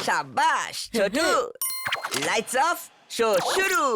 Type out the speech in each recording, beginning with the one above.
शाबाश छोटू lights off show शुरू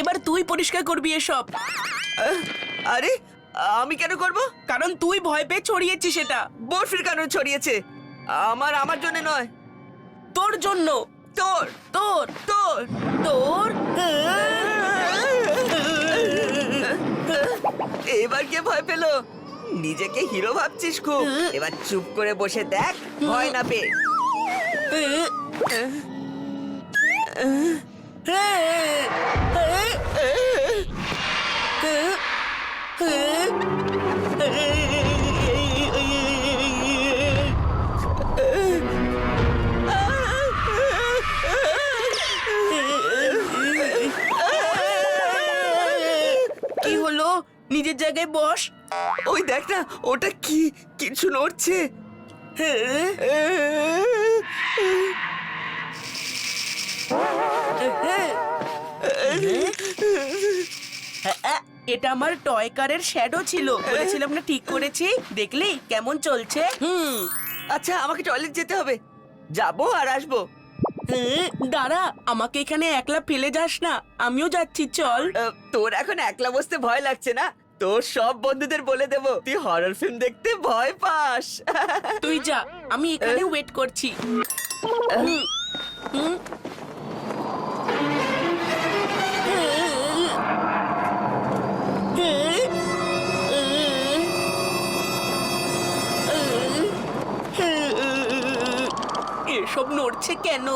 এবার তুই পরিষ্কার করবি এসব। আরে আমি কেন করব? কারণ তুই ভয় পেয়ে ছড়িয়েছিস সেটা। বরফির কারণে ছড়িয়েছে। আমার জন্য নয়, তোর জন্য। তোর তোর তোর তোর এবার কে ভয় পেলো? নিজেকে হিরো ভাবছিস খুব। এবার চুপ করে বসে দেখ, ভয় না পেয়ে। কি হলো? নিজের জায়গায় বস। ওই দেখ না, ওটা কি কিছু নড়ছে। এটা আমার টয় কারের শ্যাডো ছিল, বলেছিলাম না ঠিক করেছি। দেখলি কেমন চলছে? আচ্ছা আমাকে টয়লেট যেতে হবে, যাবো আর আসবো। দাঁড়া, আমাকে এখানে একলা ফেলে যাস না, আমিও যাচ্ছি, চল। তোর এখন একলা বসতে ভয় লাগছে না? তোর সব বন্ধুদের বলে দেব তুই হরর ফিল্ম দেখতে ভয় পাস। তুই যা, আমি এখানে ওয়েট করছি। এসব নড়ছে কেন?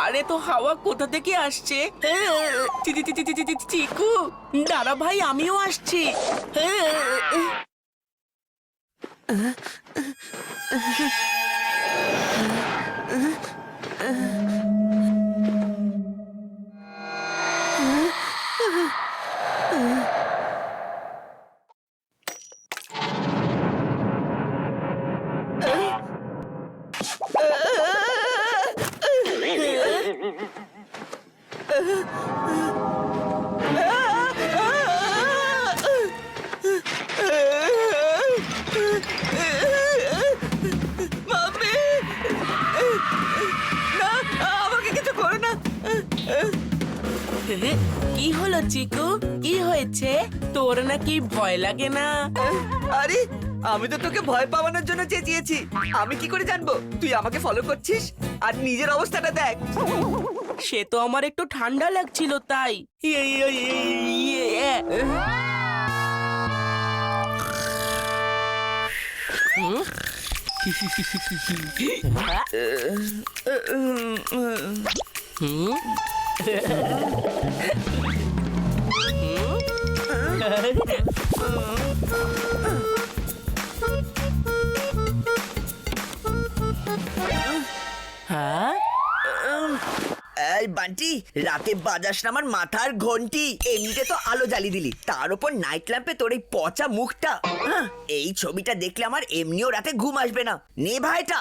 আরে তো হাওয়া কোথা থেকে আসছে? চিকু দাঁড়া ভাই, আমিও আসছি। মাম্মি, না, আমাকে কিছু করো না। কি হলো চিকু? কি হয়েছে? তোর নাকি ভয় লাগে না? আরে আমি তো তোকে ভয় পাওয়ানোর জন্য চেঁচিয়েছি। আমি কি করে জানবো তুই আমাকে ফলো করছিস? আর নিজের অবস্থাটা দেখ। সে তো আমার একটু ঠান্ডা লাগছিল তাই। হ্যাঁ, এই বান্টি, রাতে বাজাস না আমার মাথার ঘন্টি। এমনিতে তো আলো জ্বালিয়ে দিলি, তার উপর নাইট ল্যাম্পে তোর এই পচা মুখটা। এই ছবিটা দেখলে আমার এমনিও রাতে ঘুম আসবে না। নে ভাইটা।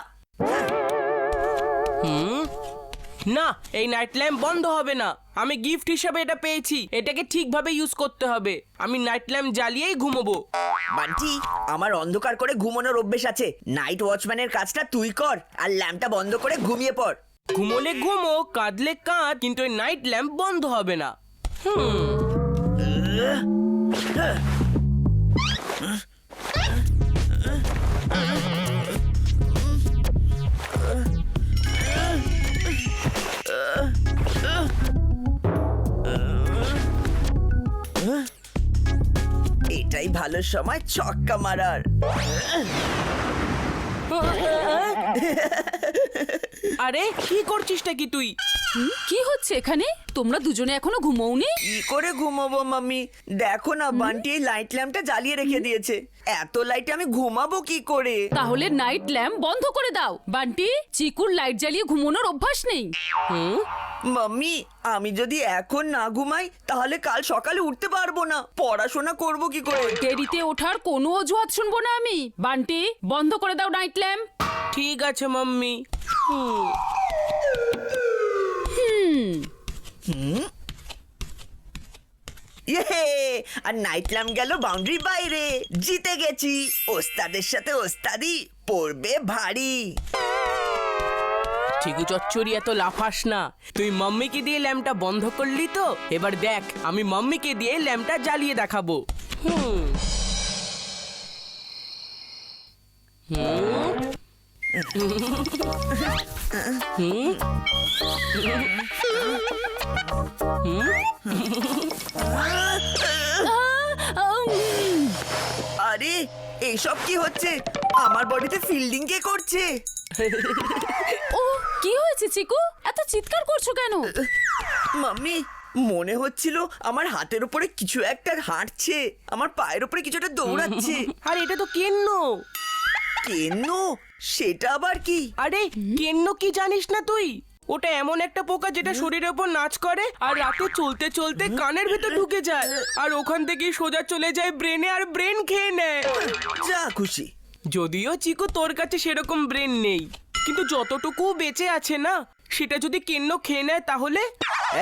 না, এই নাইট ল্যাম্প বন্ধ হবে না। আমি গিফট হিসাবে এটা পেয়েছি, এটাকে ঠিকভাবে ইউজ করতে হবে। আমি নাইট ল্যাম্প জ্বালিয়েই ঘুমোবো। বান্টি, আমার অন্ধকার করে ঘুমানোর অভ্যেস আছে। নাইট ওয়াচম্যানের কাজটা তুই কর, আর ল্যাম্পটা বন্ধ করে ঘুমিয়ে পড়। ঘুমোলে ঘুমো, কাঁদলে কাঁদ, কিন্তু এই নাইট ল্যাম্প বন্ধ হবে না। এটাই ভালো সময় ছক্কা মারার। আরে কি করছিসটা কি তুই? কি হচ্ছে এখানে? তোমরা দুজনে এখনো ঘুমোওনি? কি করে ঘুমাবো মাম্মি? দেখো না বান্টি এই লাইট ল্যাম্পটা জ্বালিয়ে রেখে দিয়েছে। এত লাইটে আমি ঘুমাবো কি করে? তাহলে নাইট ল্যাম্প বন্ধ করে দাও। বান্টি, চিকুর লাইট জ্বালিয়ে ঘুমানোর অভ্যাস নেই। মাম্মি আমি যদি এখন না ঘুমাই তাহলে কাল সকালে উঠতে পারবো না। পড়াশোনা করব কি করে? দেরিতে ওঠার কোনো অজুহাত শুনবো না আমি। বান্টি, বন্ধ করে দাও নাইট ল্যাম্প। ঠিক আছে মাম্মি। ইয়ে! আর নাইট ল্যাম্প গেল বাউন্ডারি বাইরে। জিতে গেছি। ওস্তাদের সাথে ওস্তাদি পড়বে ভারী। চিকু চচ্চড়ি এত লাফাস না। তুই মাম্মিকে দিয়ে ল্যাম্পটা বন্ধ করলি তো, এবার দেখ আমি মাম্মিকে দিয়ে ল্যাম্পটা জ্বালিয়ে দেখাবো। আরে এইসব কি হচ্ছে? আমার বডিতে ফিল্ডিং কে করছে? ও, কি হয়েছে চিকু? এত চিৎকার করছো কেন? মাম্মি মনে হচ্ছিল আমার হাতের উপরে কিছু একটা হাঁটছে, আমার পায়ের উপরে কিছুটা দৌড়াচ্ছে। আর এটা তো কেন্ন। কেন? সেটা আবার কি? আরে কেন্ন কি জানিস না তুই? ওটা এমন একটা পোকা যেটা শরীরের উপর নাচ করে আর রাতে চলতে চলতে কানের ভেতর ঢুকে যায় আর ওখান থেকে সোজা চলে যায় ব্রেনে আর ব্রেন খেয়ে নেয়। যা খুশি। যদিও চিকু তোর কাছে সেরকম ব্রেন নেই, কিন্তু যতটুকু বেঁচে আছে না সেটা যদি কেন্ন খেয়ে নেয় তাহলে?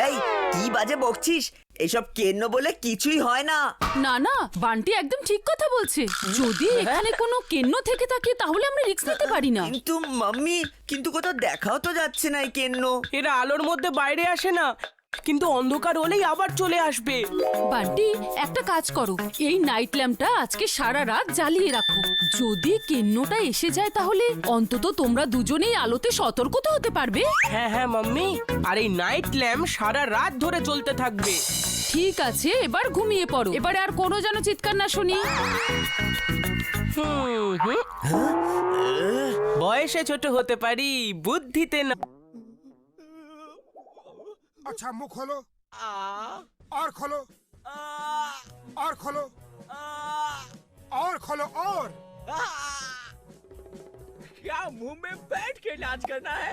এই কি বাজে বকছিস? এসব কেন বলে কিছুই হয় না। না না, বান্টি একদম ঠিক কথা বলছে। যদি এখানে কোনো কেন্ন থেকে থাকে তাহলে আমরা রিস্ক নিতে পারি না। কিন্তু মাম্মি, কিন্তু কোথাও দেখাও তো যাচ্ছে না এই কেন। এরা আলোর মধ্যে বাইরে আসে না, কিন্তু অন্ধকার হলেই আবার চলে আসবে। বান্টি, একটা কাজ করো, এই নাইট ল্যাম্পটা আজকে সারা রাত জ্বালিয়ে রাখো। যদি কেন্নটা এসে যায় তাহলে অন্তত তোমরা দুজনেই আলোতে সতর্ক তো হতে পারবে। হ্যাঁ হ্যাঁ মাম্মি, আর এই নাইট ল্যাম্প সারা রাত ধরে চলতে থাকবে। ঠিক আছে, এবার ঘুমিয়ে পড়ো। এবারে আর কোনো যেন চিৎকার না শুনি। বয়সে ছোট হতে পারি, বুদ্ধিতে না। अच्छा मुंह खोलो और खोलो और खोलो और खोलो और क्या मुंह में बैठ के नाच करना है?